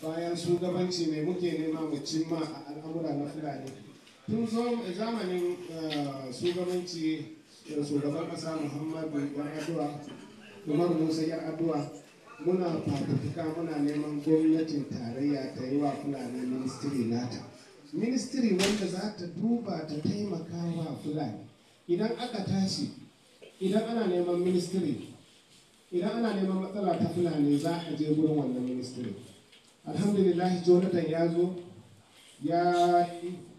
bayan shugabanci mai muke nema mu cimma a al'amura na fulani. Tun zamanin shugabanci shugaban ƙasa Muhammadu Yar'adua, Umar Musa Yar'adua, muna fafutuka muna neman gwamnatin tarayya ta yi wa fulani ministry nata. Ministry wanda za ta duba ta taimaka wa fulani. Idan aka tashi, idan ana neman ministry, idan ana neman matsala ta fulani za a je gurin wannan ministry. Alhamdulillah Jonathan ya zo,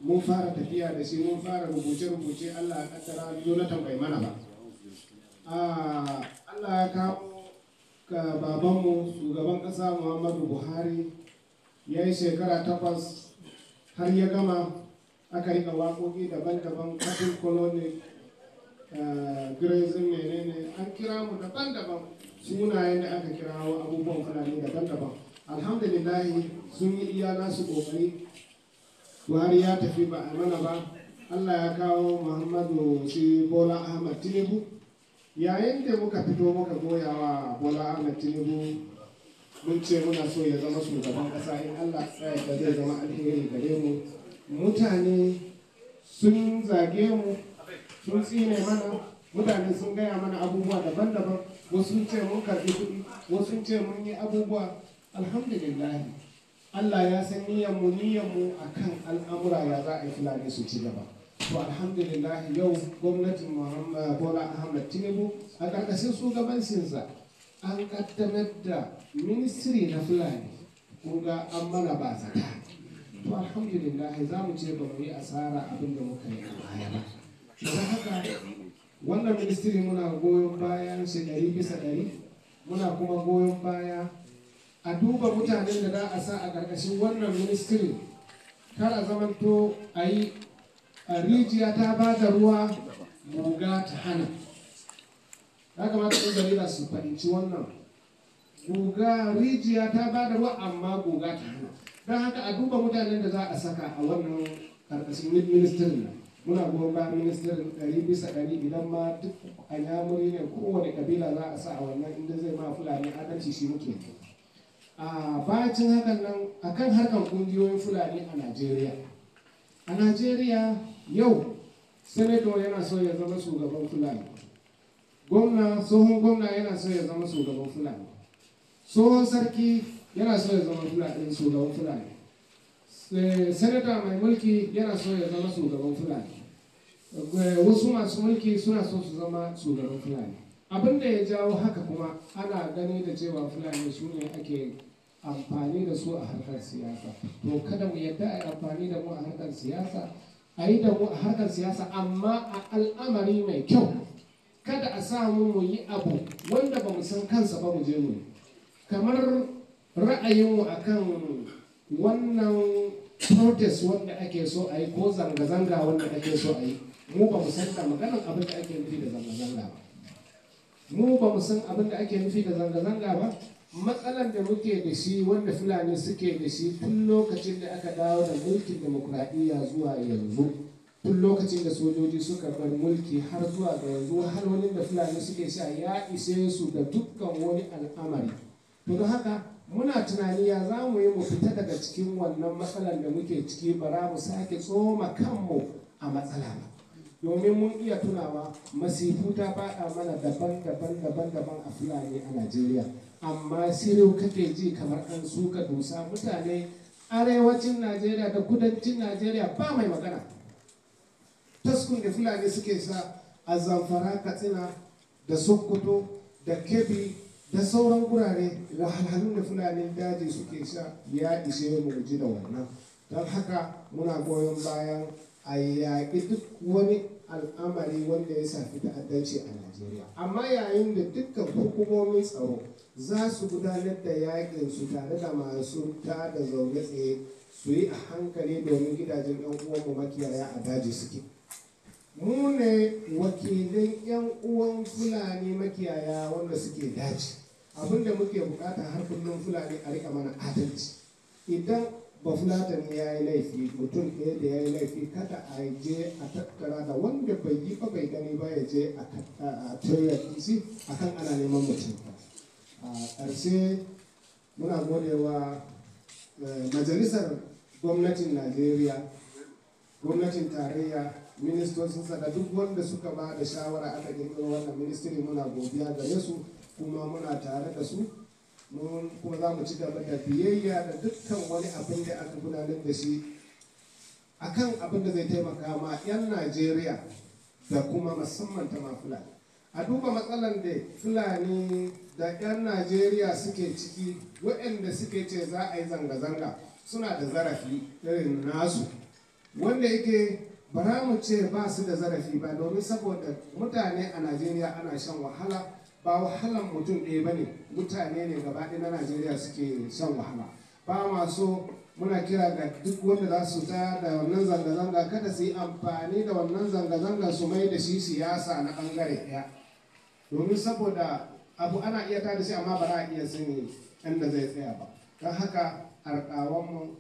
mun fara tafiya da shi, mun fara rubuce-rubuce. Allah ya kaddara Jonathan bai mana ba. Allah ya kawo ka babanmu shugaban ƙasa Muhammadu Buhari ya yi shekara 8 har ya gama. Aka rika waƙoƙi daban-daban, kafin colony, grazing menene, an kira mu daban-daban, sunayen da aka kirawo abubuwan fulani daban-daban. Alhamdulillah sun yi iya nasu ƙoƙari. Buhari ya tafi ba a mana ba. Allah ya kawo Muhammadu shi Bola Ahmed Tinubu. Yayin da muka fito muka goya wa Bola Ahmed Tinubu, mun ce muna so ya zama shugaban ƙasa, in Allah ya da zai zama alheri gare mu. Mutane sun zage mu, sun tsine mana, mutane sun gaya mana abubuwa daban-daban. Wasu ce mun karɓi kuɗi, wasu ce mun yi abubuwa. Alhamdulillah Allah ya san niyyarmu a kan al'amura ya za a yi fulani su ci gaba. To alhamdulillah yau gwamnatin Bola Ahmed Tinubu a ƙarƙashin shugabancinsa an ƙaddamar da ministry na fulani. Kun ga an mana ba zata. To alhamdulillah za mu ce ba mu yi asara abin da muka yi a baya ba. Don haka wannan ministry muna goyon bayan shi 100%. Muna kuma goyon baya a duba mutanen da za a sa a ƙarƙashin wannan ministry. Kar a zamanto a yi rijiya ta ba da ruwa guga ta hana. Ya kamata ɗan jarida su fahimci wannan. Guga rijiya ta ba da ruwa amma guga ta hana. Don haka a duba mutanen da za a saka a wannan ƙarƙashin ministry nan. Muna goyon bayan ministirin 100%. Idan ma duk anyamuri ne kowane kabila za a sa a wannan, inda zai ma fulani adalci shi muke. Bacin hakan nan akan harkar kungiyoyin fulani a Najeriya. A Najeriya yau senator yana so ya zama shugaban fulani. Tsohon gwamna yana so ya zama shugaban fulani. Tsohon sarki yana so ya zama shugaban fulani. Senator mai mulki yana so ya zama shugaban fulani. Wasu masu mulki suna so su zama shugaban fulani. Abin da ya jawo haka kuma ana gani da cewa fulani su ne ake amfani da su a harkar siyasa. To kada mu yadda a yi amfani da mu a harkar siyasa, a yi da mu a harkar siyasa amma a al'amari mai kyau. Kada a samu mu yi abu wanda ba mu san kansa ba mu je mu. Kamar ra'ayinmu akan wannan protest wanda ake so a yi ko zanga-zanga wanda ake so a yi, mu ba mu san da maganar abin da ake nufi da zanga-zanga ba. Mu ba mu san abin da ake nufi da zanga-zanga ba. Matsalar da muke da shi wanda fulani suke da shi tun lokacin da aka dawo da mulkin demokuraɗiyya zuwa yanzu, tun lokacin da sojoji suka bar mulki har zuwa ga yanzu, wahalolin da fulani suke sha ya ishe su da dukkan wani al'amari. To don haka muna tunani ya za mu yi mu fita daga cikin wannan matsalar da muke ciki, bara mu sake tsoma kanmu a matsala ba. Domin mun iya tunawa masifu ta faɗa mana daban-daban a fulani a Najeriya, amma shiru kake ji kamar an suka dusa. Mutane arewacin Najeriya da kudancin Najeriya ba mai magana. Taskun da fulani suke sa a Zamfara, Katsina da Sokoto da Kebbi da sauran gurare, wahalhalun da fulani daji suke sha ya ishe mu ji da wannan. Don haka muna goyon bayan a yaƙi duk wani al'amari wanda ya shafi ta'addanci a Najeriya. Amma yayin da dukkan hukumomin tsaro za su gudanar da yaƙin su tare da masu ta da zaune tsaye, su yi a hankali domin gidajen 'yan uwanmu makiyaya a daji suke. Mu ne wakilan 'yan uwan fulani makiyaya wanda suke daji. Abinda muke bukata har kullum fulani a rika mana adalci. Idan ba fulatani ya yi laifi, mutum ɗaya da ya yi laifi, kada a je a tattara da wanda bai yi ba bai gani ba ya je a tayyaki shi akan ana neman mutum. A ƙarshe muna godewa majalisar gwamnatin Najeriya, gwamnatin tarayya, ministocinsa da duk wanda suka ba da shawara aka kirkiro wannan ministry, muna godiya gare su kuma muna tare da su. Kuma za mu ci gaba da biyayya da dukkan wani abin da aka gudanar da shi akan abin da zai taimaka ma 'yan Najeriya da kuma musamman ta ma Fulani. A duba matsalan da Fulani da 'yan Najeriya suke ciki, waɗanda suke ce za a yi zanga-zanga suna da zarafi irin nasu, wanda yake bara mu ce ba su da zarafi ba, domin saboda mutane a Najeriya ana shan wahala. Ba wahalan mutum ɗaya ba ne, mutane ne gaba ɗaya na Najeriya suke shan wahala. Ba ma so, muna kira ga duk wanda za su ta da wannan zanga-zanga kada su yi amfani da wannan zanga-zanga su mai da shi siyasa na ɓangare ɗaya, domin saboda abu ana iya tada shi amma ba za a iya sani inda zai tsaya ba. Don haka harkawanmu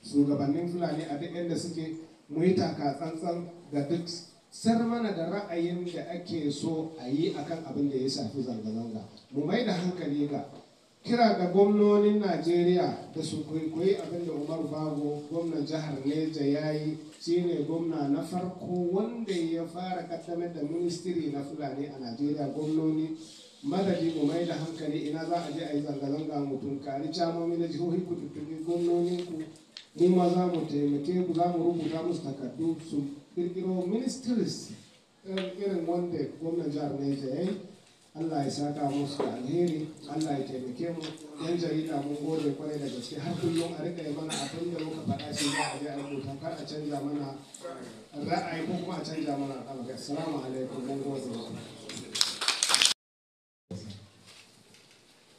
shugabannin Fulani a duk inda suke, mu yi taka tsantsan ga duk sar mana da ra'ayin da ake so a yi akan abin da ya shafi zanga-zanga. Mu mai da hankali ga kira ga gwamnonin Najeriya da su kwaikwayi abin da Umar Bago, gwamnan jihar Neja, ya yi. Shi ne gwamna na farko wanda ya fara kaddamar da ministry na Fulani a Najeriya. Gwamnoni madadi mu mai da hankali, ina za a je a yi zanga-zanga, mu tunkari camomi na jihohi, ku tuttuɓi gwamnoninku, mu ma za mu taimake ku, za mu rubuta musu takardu su kirkiro ministries irin wanda gwamnan jihar Neja ya yi. Allah ya saka musu da alheri, Allah ya taimake mu. Yan jarida mun gode kwarai da gaske, har kullum a rika yi mana abin da muka faɗa shi za a je a rubuta, kar a canja mana ra'ayi ko kuma a canja mana al'amari. Assalamu alaikum, mun gode.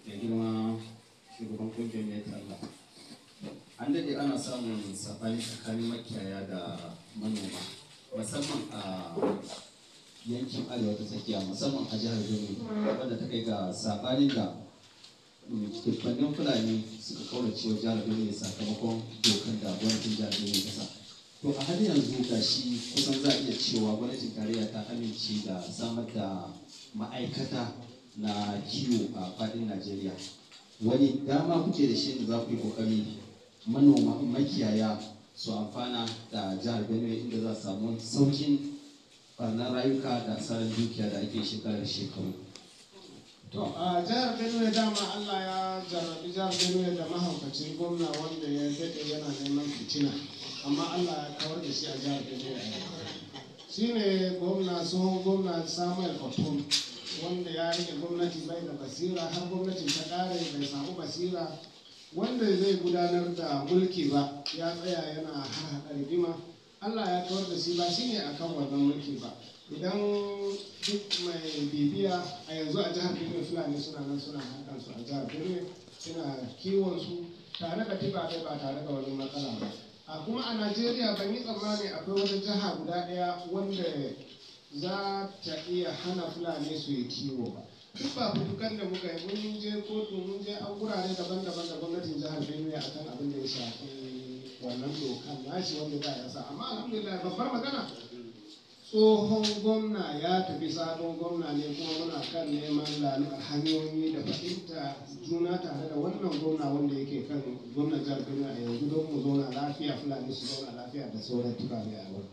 Da girma shugaban kungiyar ne ta Allah. An daɗe ana samun saɓani tsakanin makiyaya da manoma, musamman a yankin arewa ta tsakiya, musamman a jihar Benue, wanda ta kai ga saɓani da dubbannin Fulani suka kaurace wa jihar Benue sakamakon dokan da gwamnatin jihar Benue ta sa. To a har yanzu ga shi kusan za a iya cewa gwamnatin tarayya ta amince da samar da ma'aikata na kiwo a faɗin Najeriya. Wani dama kuke da shi da za ku yi ƙoƙari manoma makiyaya su amfana da jihar Benue, inda za su samu saukin barnar rayuka da asarar dukiya da ake shekaru? To a jihar Benue dama Allah ya jarrabi jihar Benue da mahaukacin gwamna wanda ya daɗe yana neman fitina, amma Allah ya kawar da shi a jihar Benue. Shi ne tsohon gwamna Samuel Otom, wanda ya rike gwamnati bai da basira, har gwamnatin ta ƙare bai samu basira wanda zai gudanar da mulki ba, ya tsaya yana harhaɗa rigima. Allah ya kawar da shi, ba shi ne akan wannan mulki ba. Idan duk mai bibiya a yanzu a jihar Benue, Fulani suna nan suna hakansu a jihar Benue, suna kiwon su tare da tibabai ba tare da wani matsala ba. A kuma a Najeriya ban yi tsammani akwai wata jiha guda ɗaya wanda za ta iya hana Fulani su yi kiwo ba. Duk ba fitukan da muka yi, mun je kotu, mun je an gurare daban-daban da gwamnatin jihar Benue akan abin da ya shafi wannan dokan nashi wanda za a yasa. Amma alhamdulillah, babbar magana, tsohon gwamna ya tafi, sabon gwamna ne, kuma muna kan neman lalubar hanyoyi da fahimta juna tare da wannan gwamna wanda yake kan gwamnan jihar Benue a yanzu, don mu zauna lafiya, Fulani su zauna lafiya da sauran turare a wurin.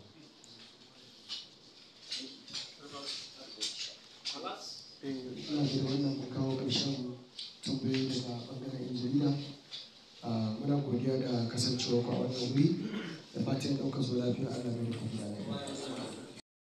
Ina da wannan mu kawo ƙarshen tambayoyi daga ɓangaren yan jarida. Muna godiya da kasancewa ku a wannan wuri, da fatan ɗaukar zo lafiya. Allah mai da kuma